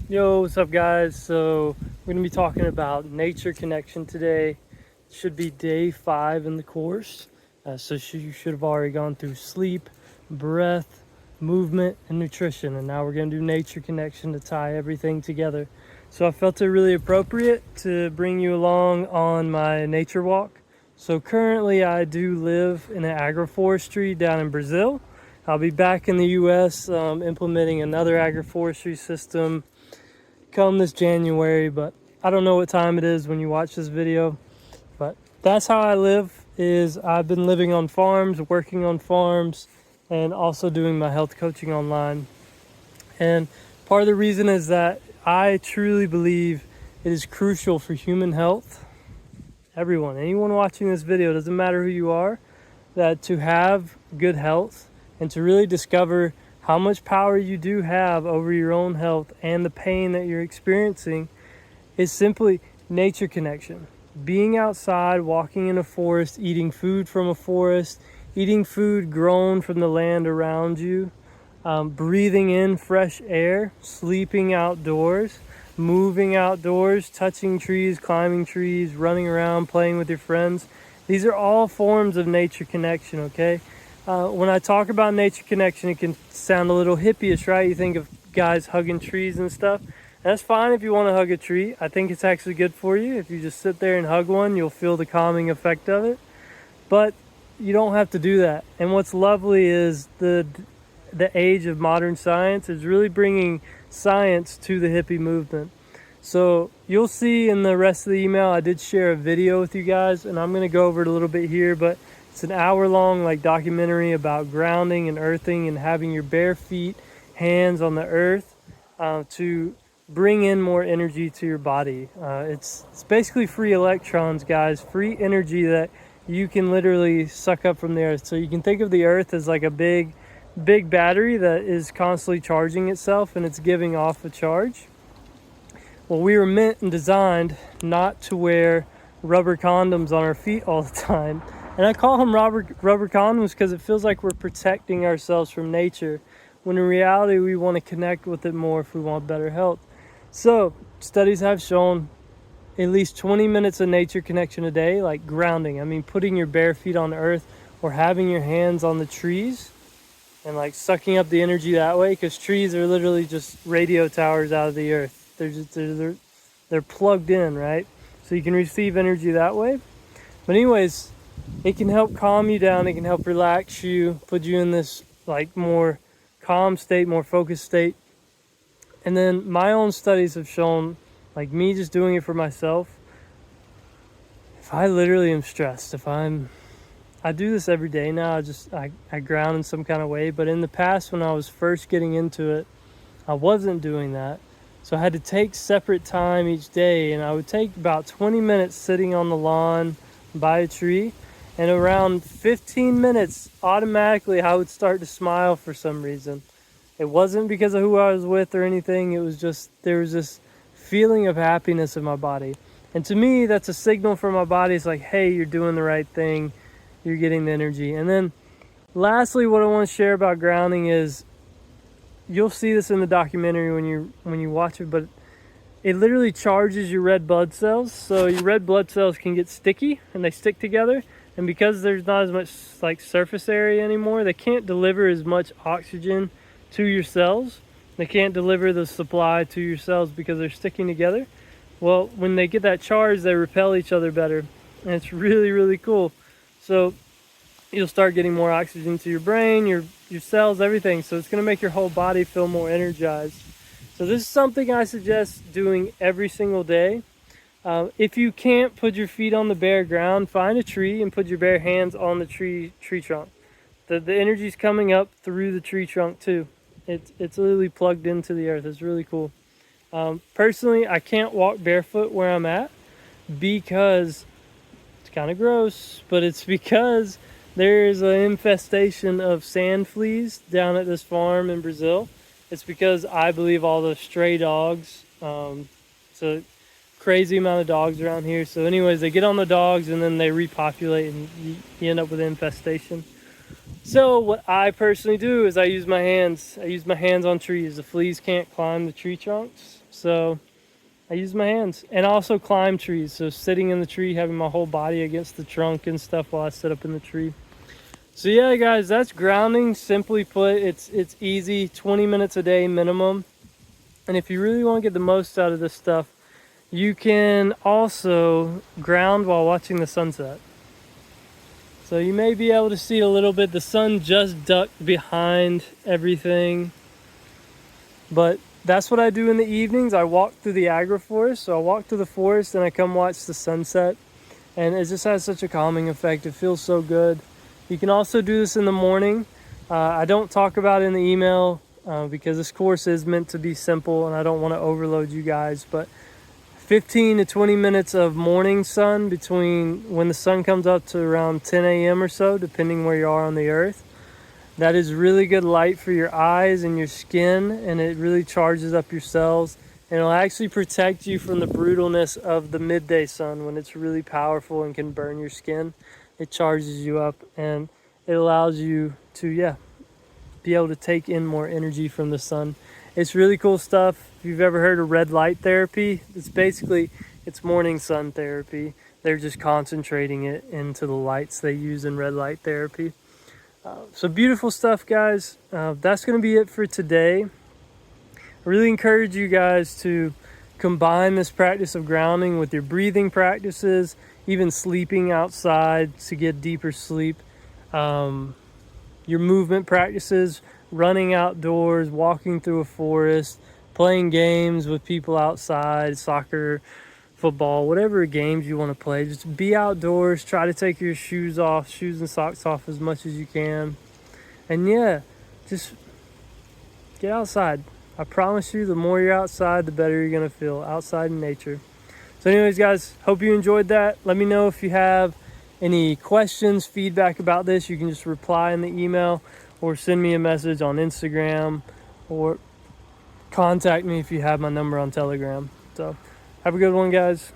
Yo, what's up, guys? So, we're going to be talking about nature connection today. It should be day 5 in the course. You should have already gone through sleep, breath, movement, and nutrition. And now we're going to do nature connection to tie everything together. So, I felt it really appropriate to bring you along on my nature walk. So, currently, I do live in an agroforestry down in Brazil. I'll be back in the US implementing another agroforestry system come this January, but I don't know what time it is when you watch this video. But that's how I live. Is I've been living on farms, working on farms, and also doing my health coaching online. And part of the reason is that I truly believe it is crucial for human health. Anyone watching this video, doesn't matter who you are, that to have good health and to really discover how much power you do have over your own health and the pain that you're experiencing is simply nature connection. Being outside, walking in a forest, eating food from a forest, eating food grown from the land around you, breathing in fresh air, sleeping outdoors, moving outdoors, touching trees, climbing trees, running around, playing with your friends. These are all forms of nature connection, okay? When I talk about nature connection, it can sound a little hippie-ish, right? You think of guys hugging trees and stuff. That's fine if you want to hug a tree. I think it's actually good for you. If you just sit there and hug one, you'll feel the calming effect of it. But you don't have to do that. And what's lovely is the age of modern science is really bringing science to the hippie movement. So you'll see in the rest of the email, I did share a video with you guys, and I'm going to go over it a little bit here, but it's an hour-long documentary about grounding and earthing and having your bare feet, hands on the earth to bring in more energy to your body. It's basically free electrons, guys, free energy that you can literally suck up from the earth. So you can think of the earth as like a big battery that is constantly charging itself, and it's giving off a charge. Well, we were meant and designed not to wear rubber condoms on our feet all the time. And I call them rubber condoms because it feels like we're protecting ourselves from nature, when in reality we want to connect with it more if we want better health. So studies have shown at least 20 minutes of nature connection a day, like grounding. I mean, putting your bare feet on the earth or having your hands on the trees and sucking up the energy that way, because trees are literally just radio towers out of the earth. They're plugged in, right? So you can receive energy that way. But anyways, it can help calm you down. It can help relax you, put you in this more calm state, more focused state. And then my own studies have shown, me just doing it for myself, if I literally am stressed, I do this every day now. I ground in some kind of way. But in the past, when I was first getting into it, I wasn't doing that. So I had to take separate time each day, and I would take about 20 minutes sitting on the lawn by a tree, and around 15 minutes, automatically I would start to smile for some reason. It wasn't because of who I was with or anything. It was just, there was this feeling of happiness in my body. And to me, that's a signal for my body. It's like, hey, you're doing the right thing. You're getting the energy. And then lastly, what I want to share about grounding is, you'll see this in the documentary when you watch it, but it literally charges your red blood cells. So your red blood cells can get sticky and they stick together. And because there's not as much surface area anymore, they can't deliver as much oxygen to your cells. They can't deliver the supply to your cells because they're sticking together. Well, when they get that charge, they repel each other better. And it's really, really cool. So you'll start getting more oxygen to your brain, your cells, everything. So it's going to make your whole body feel more energized. So this is something I suggest doing every single day. If you can't put your feet on the bare ground, find a tree and put your bare hands on the tree trunk. The energy's coming up through the tree trunk too. It's literally plugged into the earth. It's really cool. Personally, I can't walk barefoot where I'm at because it's kind of gross, but it's because there's an infestation of sand fleas down at this farm in Brazil. It's because I believe all the stray dogs, it's a crazy amount of dogs around here. So anyways, they get on the dogs and then they repopulate, and you end up with an infestation. So what I personally do is I use my hands. I use my hands on trees. The fleas can't climb the tree trunks, so I use my hands. And I also climb trees. So sitting in the tree, having my whole body against the trunk and stuff while I sit up in the tree. So yeah, guys, that's grounding. Simply put, it's easy. 20 minutes a day minimum. And if you really want to get the most out of this stuff, you can also ground while watching the sunset. So you may be able to see a little bit. The sun just ducked behind everything. But that's what I do in the evenings. I walk through the agroforest. So I walk through the forest and I come watch the sunset. And it just has such a calming effect. It feels so good. You can also do this in the morning. I don't talk about it in the email because this course is meant to be simple and I don't want to overload you guys. But 15 to 20 minutes of morning sun between when the sun comes up to around 10 a.m. or so, depending where you are on the earth. That is really good light for your eyes and your skin, and it really charges up your cells. And it'll actually protect you from the brutalness of the midday sun when it's really powerful and can burn your skin. It charges you up and it allows you to, be able to take in more energy from the sun. It's really cool stuff. If you've ever heard of red light therapy, it's morning sun therapy. They're just concentrating it into the lights they use in red light therapy. So beautiful stuff, guys. That's going to be it for today. I really encourage you guys to combine this practice of grounding with your breathing practices, even sleeping outside to get deeper sleep. Your movement practices, running outdoors, walking through a forest, playing games with people outside, soccer, football, whatever games you want to play. Just be outdoors. Try to take your shoes and socks off as much as you can. And just get outside. I promise you, the more you're outside, the better you're going to feel outside in nature. So anyways, guys, hope you enjoyed that. Let me know if you have any questions, feedback about this. You can just reply in the email or send me a message on Instagram or contact me if you have my number on Telegram. So have a good one, guys.